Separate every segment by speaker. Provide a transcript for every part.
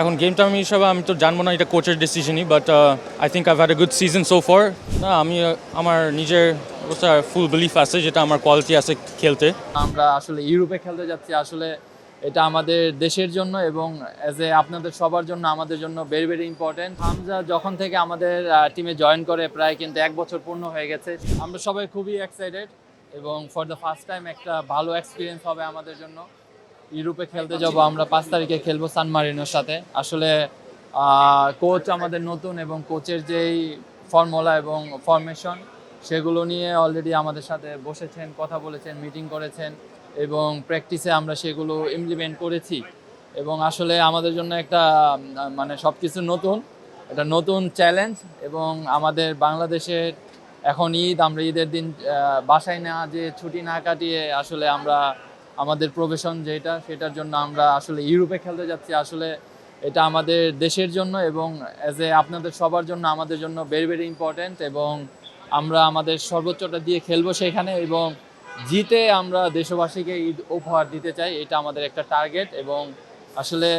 Speaker 1: এখন game time হিসাবে আমি তো জানবো না, এটা কোচের ডিসিশনই, but I think I've had a good season so far. না, আমি আমার নিজের ফুল বিলিফ আছে, যেটা আমার কোয়ালিটি আছে খেলতে।
Speaker 2: আমরা আসলে ইউরোপে খেলতে যাচ্ছি, আসলে এটা আমাদের দেশের জন্য এবং অ্যাজ এ আপনাদের সবার জন্য, আমাদের জন্য ভেরি ভেরি ইম্পর্টেন্ট। হামজা যখন থেকে আমাদের টিমে জয়েন করে প্রায় কিন্তু 1 বছর পূর্ণ হয়ে গেছে। আমরা সবাই খুবই এক্সাইটেড এবং ফর দ্য ফার্স্ট টাইম একটা ভালো এক্সপিরিয়েন্স হবে আমাদের জন্য। ইউরোপে খেলতে যাব, আমরা 5 তারিখে খেলবো সান মারিনোর সাথে। আসলে কোচ আমাদের নতুন এবং কোচের যেই ফর্মুলা এবং ফরমেশন সেগুলো নিয়ে অলরেডি আমাদের সাথে বসেছেন, কথা বলেছেন, মিটিং করেছেন এবং প্র্যাকটিসে আমরা সেগুলো ইমপ্লিমেন্ট করেছি। এবং আসলে আমাদের জন্য একটা মানে সব কিছু নতুন, একটা নতুন চ্যালেঞ্জ। এবং আমাদের বাংলাদেশের এখন ঈদ, আমরা ঈদের দিন বাসায় না যে ছুটি না কাটিয়ে আসলে আমরা আমাদের প্রফেশন যেটা, সেটার জন্য আমরা আসলে ইউরোপে খেলতে যাচ্ছি। আসলে এটা আমাদের দেশের জন্য এবং অ্যাজ এ আপনাদের সবার জন্য, আমাদের জন্য ভেরি ভেরি ইম্পর্ট্যান্ট। এবং আমরা আমাদের সর্বোচ্চটা দিয়ে খেলবো সেখানে এবং জিতে আমরা দেশবাসীকে ঈদ উপহার দিতে চাই, এটা আমাদের একটা টার্গেট। এবং আসলে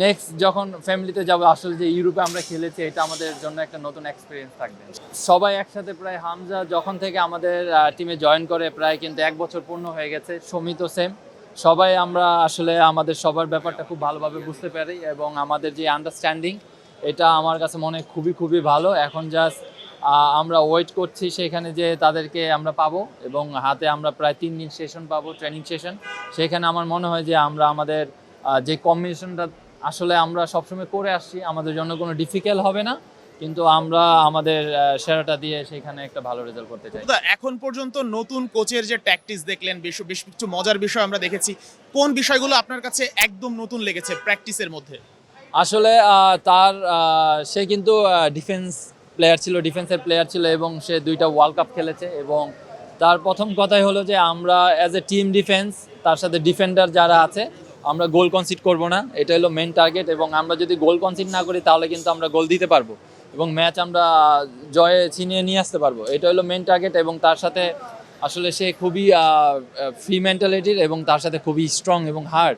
Speaker 2: নেক্সট যখন ফ্যামিলিতে যাব, আসলে যে ইউরোপে আমরা খেলেছি, এটা আমাদের জন্য একটা নতুন এক্সপিরিয়েন্স থাকবে। সবাই একসাথে প্রায়, হামজা যখন থেকে আমাদের টিমে জয়েন করে প্রায় কিন্তু 1 বছর পূর্ণ হয়ে গেছে, সমিতও সেম। সবাই আমরা আসলে আমাদের সবার ব্যাপারটা খুব ভালোভাবে বুঝতে পারি এবং আমাদের যে আন্ডারস্ট্যান্ডিং, এটা আমার কাছে মনে হয় খুবই খুবই ভালো। এখন জাস্ট আমরা ওয়েট করছি সেখানে যে তাদেরকে আমরা পাবো এবং হাতে আমরা প্রায় 3 দিন সেশন পাবো, ট্রেনিং সেশন। সেখানে আমার মনে হয় যে আমরা আমাদের যে কম্বিনেশনটা আসলে আমরা সবসময় করে আসছি, আমাদের জন্য কোনো ডিফিকাল্ট হবে না, কিন্তু আমরা আমাদের সেরাটা দিয়ে সেখানে একটা ভালো রেজাল্ট করতে চাই।
Speaker 3: এখন পর্যন্ত নতুন কোচের যে ট্যাকটিক্স দেখলেন, বেশ বেশ কিছু মজার বিষয় আমরা দেখেছি। কোন বিষয়গুলো আপনার কাছে একদম নতুন লেগেছে প্র্যাকটিসের মধ্যে?
Speaker 2: আসলে সে কিন্তু ডিফেন্সের প্লেয়ার ছিল এবং সে 2টা ওয়ার্ল্ড কাপ খেলেছে। এবং তার প্রথম কথাই হলো যে আমরা অ্যাজ এ টিম ডিফেন্স, তার সাথে ডিফেন্ডার যারা আছে, আমরা গোল কনসিড করব না, এটা হলো মেন টার্গেট। এবং আমরা যদি গোল কনসিড না করি তাহলে কিন্তু আমরা গোল দিতে পারবো এবং ম্যাচ আমরা জয়ে ছিনিয়ে নিয়ে আসতে পারবো, এটা হলো মেন টার্গেট। এবং তার সাথে আসলে সে খুবই ফ্রি মেন্টালিটির এবং তার সাথে খুবই স্ট্রং এবং হার্ড।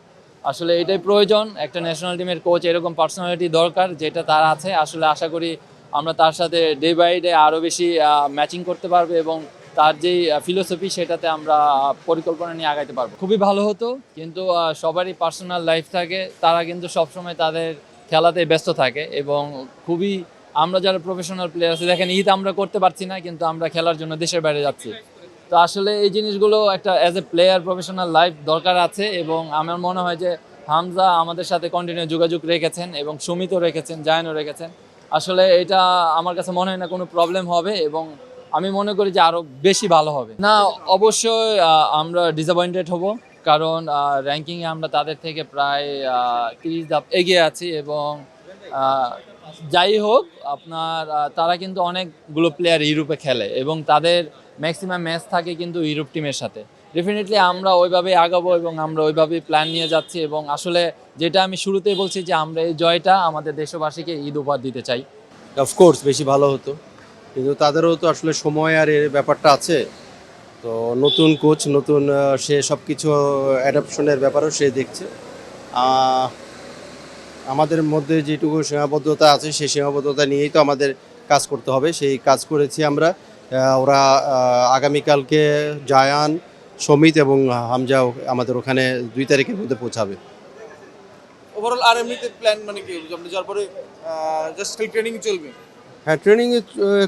Speaker 2: আসলে এটাই প্রয়োজন, একটা ন্যাশনাল টিমের কোচ এরকম পার্সোনালিটি দরকার, যেটা তার আছে। আসলে আশা করি আমরা তার সাথে ডে বাই ডে আরও বেশি ম্যাচিং করতে পারবো এবং তার যেই ফিলোসফি, সেটাতে আমরা পরিকল্পনা নিয়ে আগাইতে পারবো। খুবই ভালো হতো, কিন্তু সবারই পার্সোনাল লাইফ থাকে, তারা কিন্তু সবসময় তাদের খেলাতে ব্যস্ত থাকে। এবং খুবই আমরা যারা প্রফেশনাল প্লেয়ার আছে, দেখেন ঈদ আমরা করতে পারছি না, কিন্তু আমরা খেলার জন্য দেশের বাইরে যাচ্ছি। তো আসলে এই জিনিসগুলো একটা as a player professional life দরকার আছে। এবং আমার মনে হয় যে হামজা আমাদের সাথে কন্টিনিউ যোগাযোগ রেখেছেন এবং সুমিতও রেখেছেন, জায়ানও রেখেছেন। আসলে এটা আমার কাছে মনে হয় না কোনো প্রবলেম হবে এবং আমি মনে করি যে আরও বেশি ভালো হবে। না, অবশ্যই আমরা ডিসঅ্যাপয়েন্টেড হব, কারণ র্যাঙ্কিংয়ে আমরা তাদের থেকে প্রায় 30 ধাপ এগিয়ে আছি। এবং যাই হোক, আপনার তারা কিন্তু অনেকগুলো প্লেয়ার ইউরোপে খেলে এবং তাদের ম্যাক্সিমাম ম্যাচ থাকে কিন্তু ইউরোপ টিমের সাথে। ডেফিনেটলি আমরা ওইভাবেই আগাবো এবং আমরা ওইভাবেই প্ল্যান নিয়ে যাচ্ছি। এবং আসলে যেটা আমি শুরুতেই বলছি যে আমরা এই জয়টা আমাদের দেশবাসীকে ঈদ উপহার দিতে চাই।
Speaker 4: অফকোর্স বেশি ভালো হতো, কিন্তু তাদেরও তো আসলে সময় আর এর ব্যাপারটা আছে। তো নতুন কোচ, নতুন সে সব কিছু অ্যাডাপশনের ব্যাপারেও সে দেখছে। আমাদের মধ্যে যেটুকু সীমাবদ্ধতা আছে, সেই সীমাবদ্ধতা নিয়েই তো আমাদের কাজ করতে হবে। সেই কাজ করেছি আমরা। ওরা আগামীকালকে জায়ান, সমিত এবং হামজাও আমাদের ওখানে 2 তারিখের মধ্যে পৌঁছাবে।
Speaker 5: ওভারঅল আর এমনিতে প্ল্যান মানে কি, আপনি যাওয়ার পরে জাস্ট ট্রেনিং চলবে?
Speaker 4: হ্যাঁ, ট্রেনিং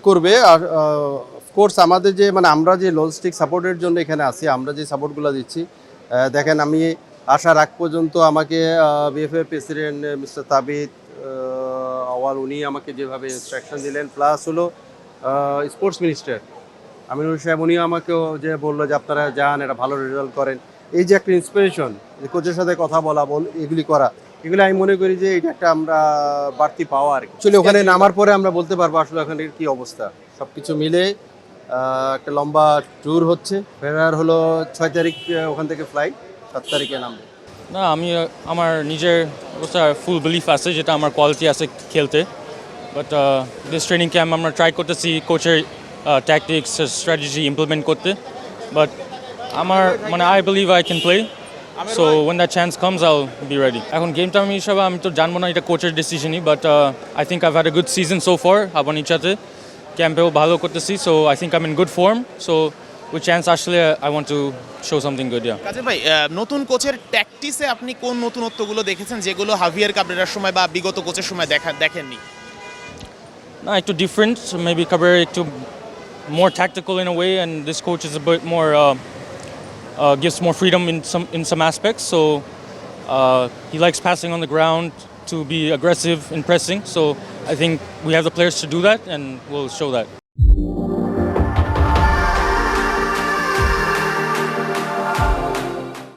Speaker 4: করবে। আর অফকোর্স আমাদের যে মানে আমরা যে লজিস্টিক সাপোর্টের জন্য এখানে আছি, আমরা যে সাপোর্টগুলো দিচ্ছি, দেখেন আমি আসার আগ পর্যন্ত আমাকে বিএফএ প্রেসিডেন্ট মিস্টার তাবিদ আওয়াল, উনি আমাকে যেভাবে ইনস্ট্রাকশন দিলেন, প্লাস হলো স্পোর্টস মিনিস্টার আমিনুল সাহেব, উনিও আমাকেও যে বললো যে আপনারা যান, এটা ভালো রেজাল্ট করেন। এই যে একটা ইন্সপিরেশন, কোচের সাথে কথা বলা, এগুলি করা, এগুলো আমি মনে করি যে এটা একটা আমরা বাড়তি পাওয়া আর কি। অ্যাকচুয়ালি ওখানে নামার পরে আমরা বলতে পারবো আসলে ওখানে কি অবস্থা। সব কিছু মিলে একটা লম্বা ট্যুর হচ্ছে। ফেরার হলো 6 তারিখ, ওখান থেকে ফ্লাইট 7 তারিখে নামবে।
Speaker 1: না, আমি আমার নিজের ফুল বিলিফ আছে, যেটা আমার কোয়ালিটি আছে খেলতে। বাট দিস ট্রেনিং ক্যাম্প আমরা ট্রাই করতেছি কোচের ট্যাকটিক্স, স্ট্র্যাটেজি ইমপ্লিমেন্ট করতে। বাট আমার I believe I can play. So when that chance comes, I'll be ready. এখন গেম টাইম হিসাবে আমি তো জানবো না, এটা কোচের ডিসিশনই, but I think I've had a good season so far হাবানিচাতে ক্যাম্পেও ভালো করতেছি, so I think I am in good form, so with chance আসলে I want to show something good.
Speaker 3: কাজে ভাই নতুন কোচের ট্যাকটিসে আপনি কোন নতুনত্বগুলো দেখেছেন যেগুলো হাভিয়ার কাবরেরার সময় বা বিগত কোচের সময় দেখেননি?
Speaker 1: না, একটু ডিফারেন্ট, মেবি Cabrera একটু more tactical in a way, and this coach is a bit more gives more freedom in some aspects. So he likes passing on the ground to be aggressive in pressing. So I think we have the players to do that, and we'll show that.